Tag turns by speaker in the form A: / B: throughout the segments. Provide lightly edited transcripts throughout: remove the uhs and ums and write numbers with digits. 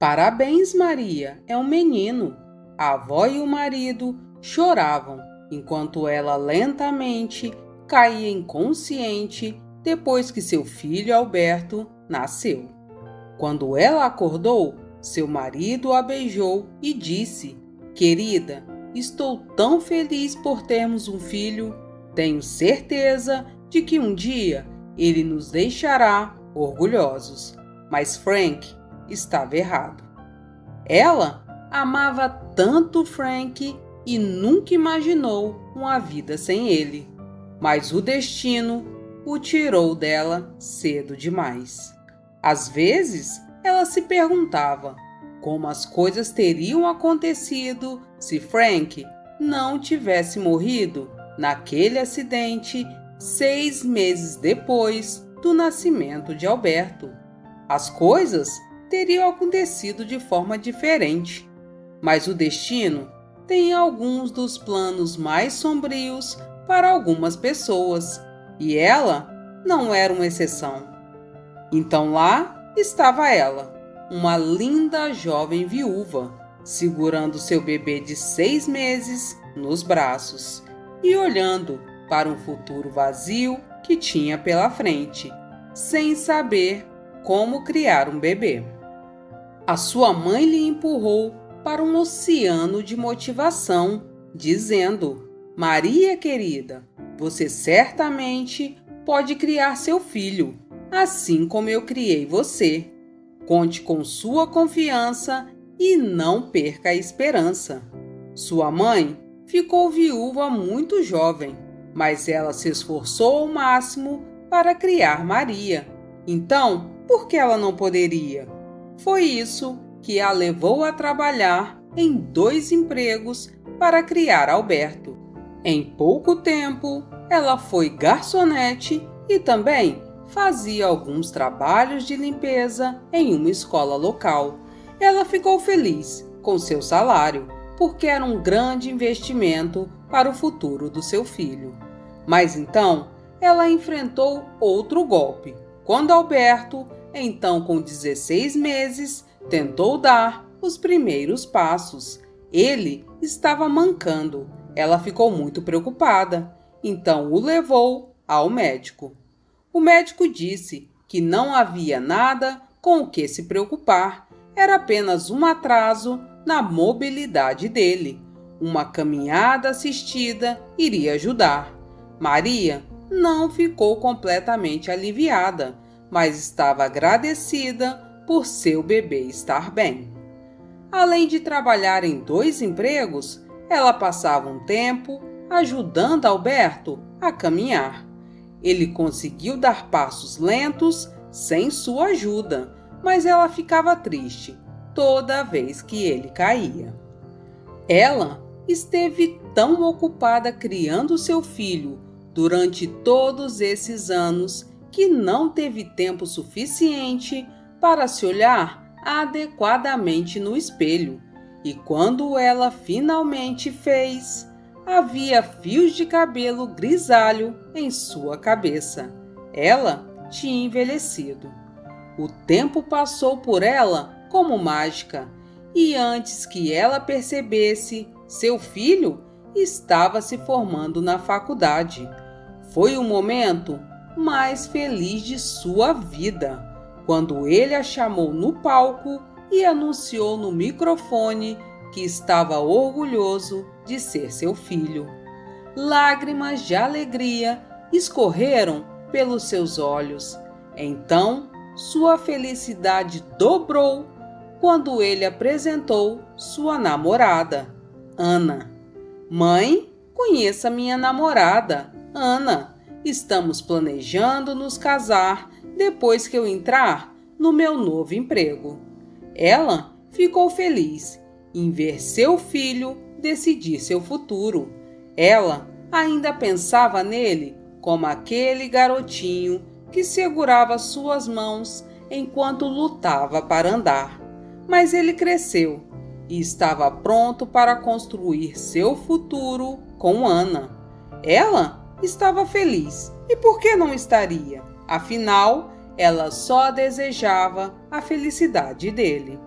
A: Parabéns, Maria, é um menino. A avó e o marido choravam, enquanto ela lentamente caía inconsciente depois que seu filho Alberto nasceu. Quando ela acordou, seu marido a beijou e disse: Querida, estou tão feliz por termos um filho. Tenho certeza de que um dia ele nos deixará orgulhosos. Mas Frank estava errado. Ela amava tanto Frank e nunca imaginou uma vida sem ele. Mas o destino o tirou dela cedo demais. Às vezes, ela se perguntava como as coisas teriam acontecido se Frank não tivesse morrido naquele acidente 6 meses depois do nascimento de Alberto. As coisas teriam acontecido de forma diferente, mas o destino tem alguns dos planos mais sombrios para algumas pessoas, e ela não era uma exceção. Então lá estava ela, uma linda jovem viúva, segurando seu bebê de 6 meses nos braços e olhando para um futuro vazio que tinha pela frente, sem saber como criar um bebê. A sua mãe lhe empurrou para um oceano de motivação, dizendo: Maria querida, você certamente pode criar seu filho, assim como eu criei você. Conte com sua confiança e não perca a esperança. Sua mãe ficou viúva muito jovem, mas ela se esforçou ao máximo para criar Maria. Então, por que ela não poderia? Foi isso que a levou a trabalhar em 2 empregos para criar Alberto. Em pouco tempo, ela foi garçonete e também fazia alguns trabalhos de limpeza em uma escola local. Ela ficou feliz com seu salário, porque era um grande investimento para o futuro do seu filho. Mas então, ela enfrentou outro golpe, quando Alberto, então com 16 meses, tentou dar os primeiros passos. Ele estava mancando. Ela ficou muito preocupada, então o levou ao médico. O médico disse que não havia nada com o que se preocupar, era apenas um atraso na mobilidade dele. Uma caminhada assistida iria ajudar. Maria não ficou completamente aliviada, mas estava agradecida por seu bebê estar bem. Além de trabalhar em 2 empregos, ela passava um tempo ajudando Alberto a caminhar. Ele conseguiu dar passos lentos sem sua ajuda, mas ela ficava triste toda vez que ele caía. Ela esteve tão ocupada criando seu filho durante todos esses anos que não teve tempo suficiente para se olhar adequadamente no espelho. E quando ela finalmente fez, havia fios de cabelo grisalho em sua cabeça. Ela tinha envelhecido. O tempo passou por ela como mágica, e antes que ela percebesse, seu filho estava se formando na faculdade. Foi o momento mais feliz de sua vida, quando ele a chamou no palco e anunciou no microfone que estava orgulhoso de ser seu filho. Lágrimas de alegria escorreram pelos seus olhos. Então, sua felicidade dobrou quando ele apresentou sua namorada, Ana. Mãe, conheça minha namorada, Ana. Estamos planejando nos casar depois que eu entrar no meu novo emprego. Ela ficou feliz em ver seu filho decidir seu futuro. Ela ainda pensava nele como aquele garotinho que segurava suas mãos enquanto lutava para andar. Mas ele cresceu e estava pronto para construir seu futuro com Ana. Ela estava feliz. E por que não estaria? Afinal, ela só desejava a felicidade dele.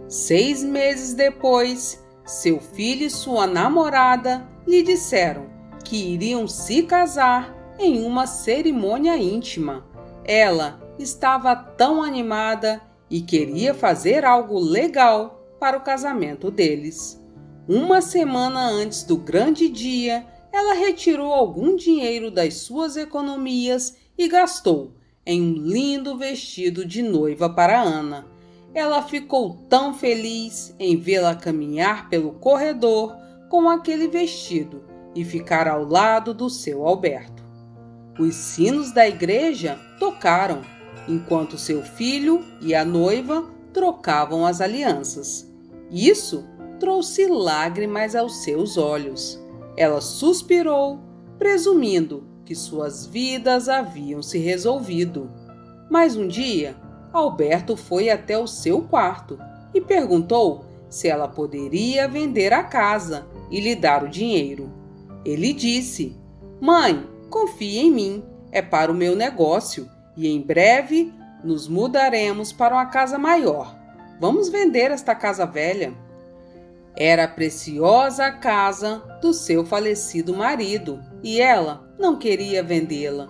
A: 6 meses depois, seu filho e sua namorada lhe disseram que iriam se casar em uma cerimônia íntima. Ela estava tão animada e queria fazer algo legal para o casamento deles. Uma semana antes do grande dia, ela retirou algum dinheiro das suas economias e gastou em um lindo vestido de noiva para Ana. Ela ficou tão feliz em vê-la caminhar pelo corredor com aquele vestido e ficar ao lado do seu Alberto. Os sinos da igreja tocaram, enquanto seu filho e a noiva trocavam as alianças. Isso trouxe lágrimas aos seus olhos. Ela suspirou, presumindo que suas vidas haviam se resolvido. Mas um dia, Alberto foi até o seu quarto e perguntou se ela poderia vender a casa e lhe dar o dinheiro. Ele disse: "Mãe, confie em mim, é para o meu negócio e em breve nos mudaremos para uma casa maior. Vamos vender esta casa velha." Era a preciosa casa do seu falecido marido e ela não queria vendê-la,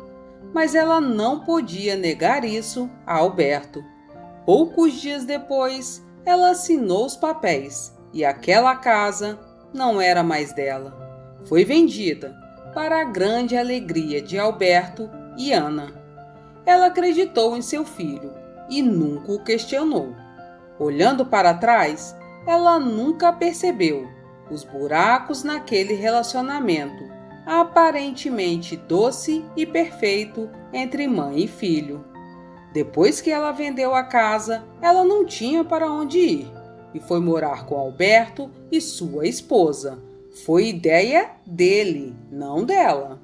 A: mas ela não podia negar isso a Alberto. Poucos dias depois, ela assinou os papéis e aquela casa não era mais dela. Foi vendida, para a grande alegria de Alberto e Ana. Ela acreditou em seu filho e nunca o questionou. Olhando para trás, ela nunca percebeu os buracos naquele relacionamento aparentemente doce e perfeito entre mãe e filho. Depois que ela vendeu a casa, ela não tinha para onde ir e foi morar com Alberto e sua esposa. Foi ideia dele, não dela.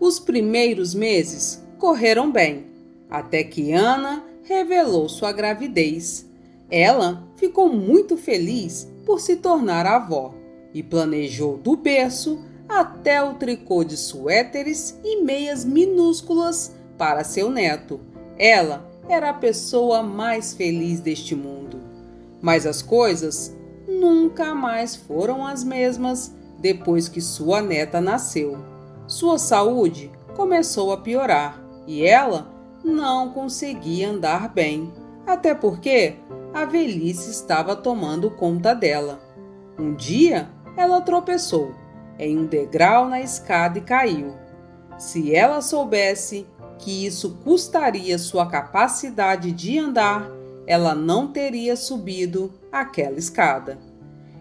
A: Os primeiros meses correram bem, até que Ana revelou sua gravidez. Ela ficou muito feliz por se tornar avó e planejou do berço até o tricô de suéteres e meias minúsculas para seu neto. Ela era a pessoa mais feliz deste mundo. Mas as coisas nunca mais foram as mesmas depois que sua neta nasceu. Sua saúde começou a piorar e ela não conseguia andar bem, até porque a velhice estava tomando conta dela. Um dia, ela tropeçou em um degrau na escada e caiu. Se ela soubesse que isso custaria sua capacidade de andar, ela não teria subido aquela escada.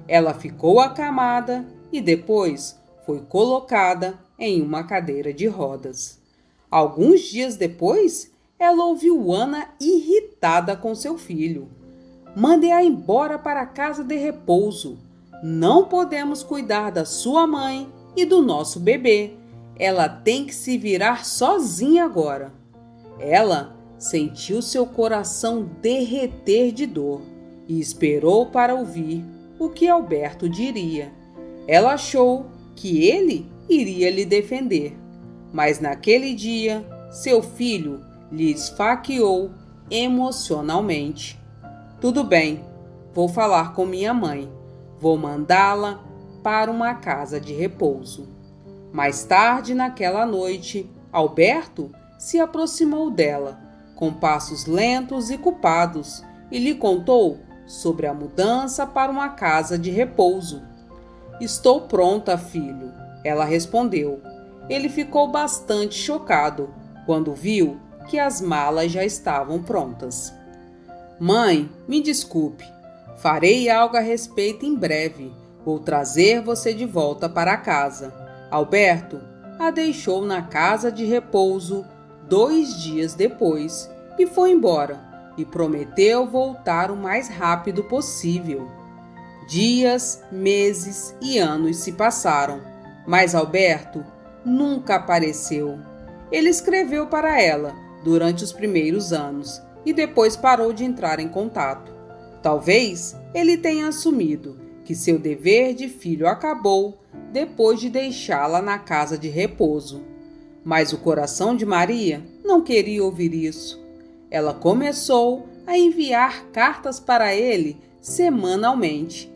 A: Ela ficou acamada e depois foi colocada em uma cadeira de rodas. Alguns dias depois, ela ouviu Ana irritada com seu filho. "Mande-a embora para a casa de repouso. Não podemos cuidar da sua mãe e do nosso bebê. Ela tem que se virar sozinha agora." Ela sentiu seu coração derreter de dor e esperou para ouvir o que Alberto diria. Ela achou que ele iria lhe defender, mas naquele dia seu filho lhe esfaqueou emocionalmente. "Tudo bem, vou falar com minha mãe. Vou mandá-la para uma casa de repouso." Mais tarde naquela noite, Alberto se aproximou dela, com passos lentos e culpados, e lhe contou sobre a mudança para uma casa de repouso. "Estou pronta, filho," ela respondeu. Ele ficou bastante chocado quando viu que as malas já estavam prontas. "Mãe, me desculpe. Farei algo a respeito em breve. Vou trazer você de volta para casa." Alberto a deixou na casa de repouso 2 dias depois e foi embora e prometeu voltar o mais rápido possível. Dias, meses e anos se passaram, mas Alberto nunca apareceu. Ele escreveu para ela durante os primeiros anos e depois parou de entrar em contato. Talvez ele tenha assumido que seu dever de filho acabou depois de deixá-la na casa de repouso. Mas o coração de Maria não queria ouvir isso. Ela começou a enviar cartas para ele semanalmente.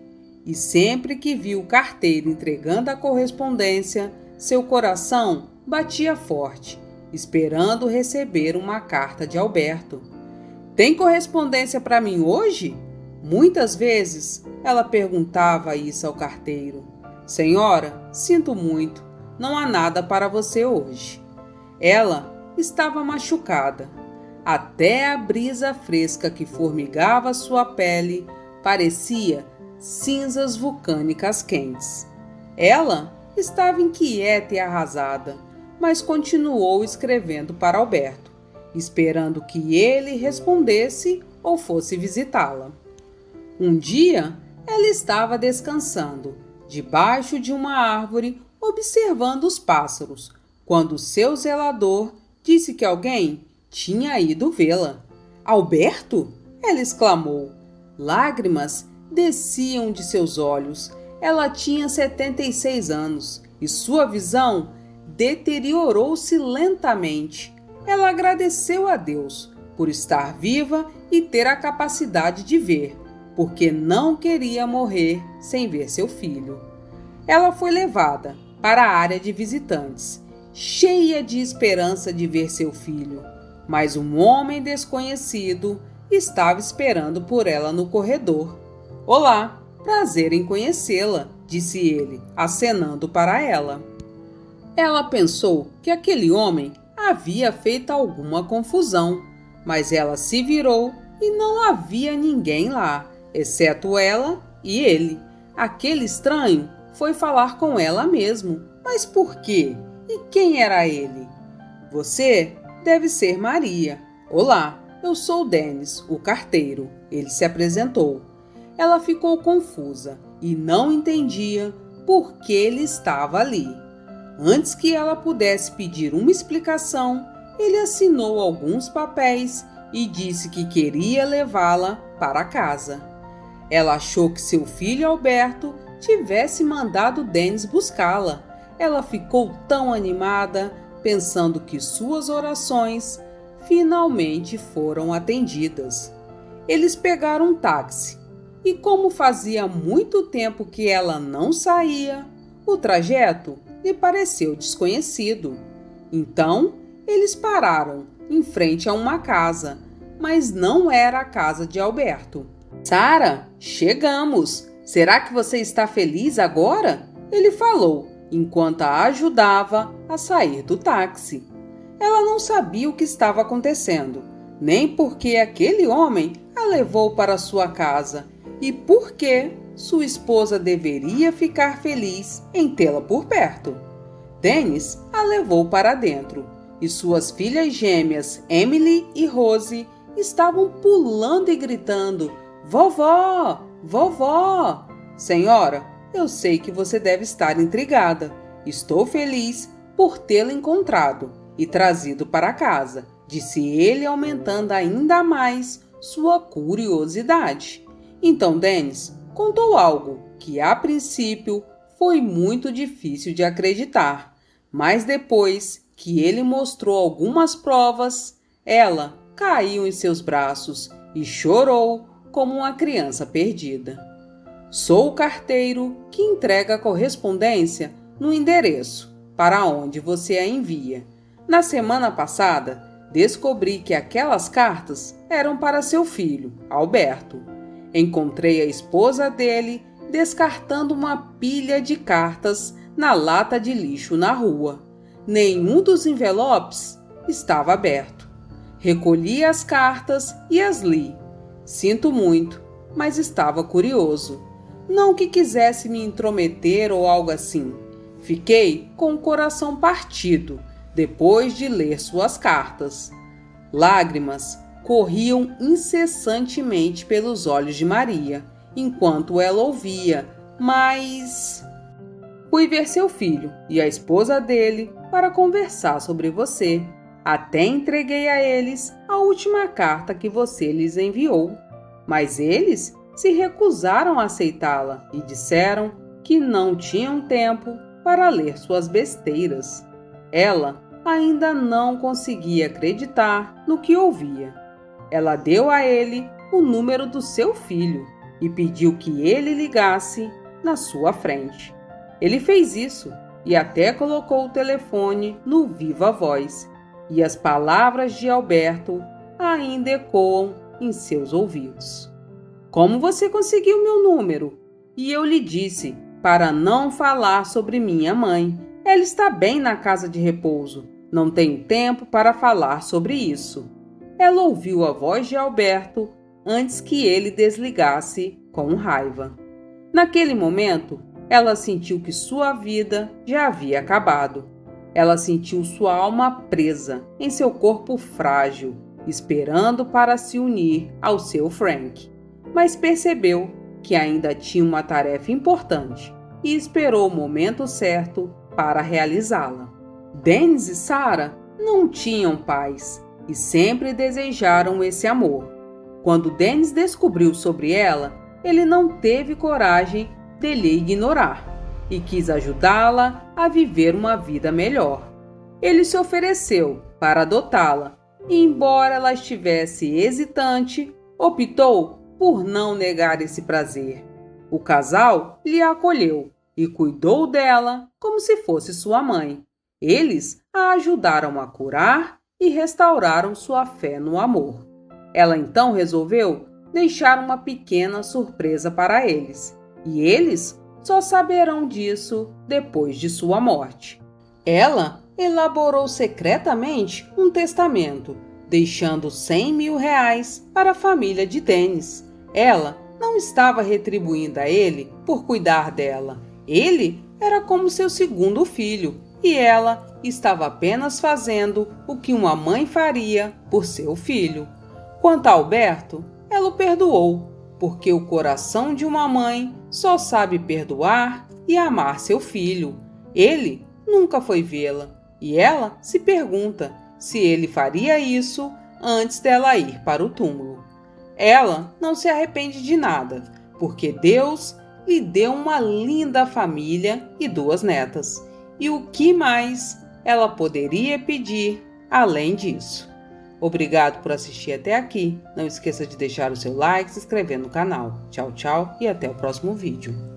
A: E sempre que viu o carteiro entregando a correspondência, seu coração batia forte, esperando receber uma carta de Alberto. Tem correspondência para mim hoje? Muitas vezes ela perguntava isso ao carteiro. Senhora, sinto muito, não há nada para você hoje. Ela estava machucada. Até a brisa fresca que formigava sua pele parecia cinzas vulcânicas quentes. Ela estava inquieta e arrasada, mas continuou escrevendo para Alberto, esperando que ele respondesse ou fosse visitá-la. Um dia, ela estava descansando, debaixo de uma árvore, observando os pássaros, quando seu zelador disse que alguém tinha ido vê-la. Alberto? Ela exclamou. Lágrimas desciam de seus olhos. Ela tinha 76 anos e sua visão deteriorou-se lentamente. Ela agradeceu a Deus por estar viva e ter a capacidade de ver, porque não queria morrer sem ver seu filho. Ela foi levada para a área de visitantes, cheia de esperança de ver seu filho, mas um homem desconhecido estava esperando por ela no corredor. Olá, prazer em conhecê-la, disse ele, acenando para ela. Ela pensou que aquele homem havia feito alguma confusão, mas ela se virou e não havia ninguém lá, exceto ela e ele. Aquele estranho foi falar com ela mesmo. Mas por quê? E quem era ele? Você deve ser Maria. Olá, eu sou Denis, o carteiro. Ele se apresentou. Ela ficou confusa e não entendia por que ele estava ali. Antes que ela pudesse pedir uma explicação, ele assinou alguns papéis e disse que queria levá-la para casa. Ela achou que seu filho Alberto tivesse mandado Denis buscá-la. Ela ficou tão animada, pensando que suas orações finalmente foram atendidas. Eles pegaram um táxi e, como fazia muito tempo que ela não saía, o trajeto lhe pareceu desconhecido. Então, eles pararam em frente a uma casa, mas não era a casa de Alberto. Sara, chegamos! Será que você está feliz agora? Ele falou, enquanto a ajudava a sair do táxi. Ela não sabia o que estava acontecendo, nem por que aquele homem a levou para sua casa e por que sua esposa deveria ficar feliz em tê-la por perto. Denis a levou para dentro e suas filhas gêmeas, Emily e Rose, estavam pulando e gritando: Vovó! Vovó! Senhora, eu sei que você deve estar intrigada. Estou feliz por tê-la encontrado e trazido para casa, disse ele, aumentando ainda mais sua curiosidade. Então Denis contou algo que a princípio foi muito difícil de acreditar, mas depois que ele mostrou algumas provas, ela caiu em seus braços e chorou como uma criança perdida. Sou o carteiro que entrega a correspondência no endereço para onde você a envia. Na semana passada, descobri que aquelas cartas eram para seu filho, Alberto. Encontrei a esposa dele descartando uma pilha de cartas na lata de lixo na rua. Nenhum dos envelopes estava aberto. Recolhi as cartas e as li. Sinto muito, mas estava curioso. Não que quisesse me intrometer ou algo assim. Fiquei com o coração partido depois de ler suas cartas. Lágrimas corriam incessantemente pelos olhos de Maria, enquanto ela ouvia, mas... Fui ver seu filho e a esposa dele para conversar sobre você. Até entreguei a eles a última carta que você lhes enviou, mas eles se recusaram a aceitá-la e disseram que não tinham tempo para ler suas besteiras. Ela ainda não conseguia acreditar no que ouvia. Ela deu a ele o número do seu filho. e pediu que ele ligasse na sua frente. Ele fez isso e até colocou o telefone no viva voz, e as palavras de Alberto ainda ecoam em seus ouvidos. Como você conseguiu meu número? E eu lhe disse para não falar sobre minha mãe. Ela está bem na casa de repouso. Não tenho tempo para falar sobre isso. Ela ouviu a voz de Alberto antes que ele desligasse com raiva. Naquele momento, ela sentiu que sua vida já havia acabado. Ela sentiu sua alma presa em seu corpo frágil, esperando para se unir ao seu Frank. Mas percebeu que ainda tinha uma tarefa importante e esperou o momento certo para realizá-la. Dennis e Sarah não tinham pais e sempre desejaram esse amor. Quando Dennis descobriu sobre ela, ele não teve coragem de lhe ignorar e quis ajudá-la a viver uma vida melhor. Ele se ofereceu para adotá-la e, embora ela estivesse hesitante, optou por não negar esse prazer. O casal lhe acolheu e cuidou dela como se fosse sua mãe. Eles a ajudaram a curar e restauraram sua fé no amor. Ela então resolveu deixar uma pequena surpresa para eles, e eles só saberão disso depois de sua morte. Ela elaborou secretamente um testamento, deixando R$100.000 para a família de Dennis. Ela não estava retribuindo a ele por cuidar dela. Ele era como seu segundo filho, e ela estava apenas fazendo o que uma mãe faria por seu filho. Quanto a Alberto, ela o perdoou, porque o coração de uma mãe só sabe perdoar e amar seu filho. Ele nunca foi vê-la, e ela se pergunta se ele faria isso antes dela ir para o túmulo. Ela não se arrepende de nada, porque Deus lhe deu uma linda família e 2 netas. E o que mais ela poderia pedir além disso? Obrigado por assistir até aqui. Não esqueça de deixar o seu like e se inscrever no canal. Tchau, tchau e até o próximo vídeo.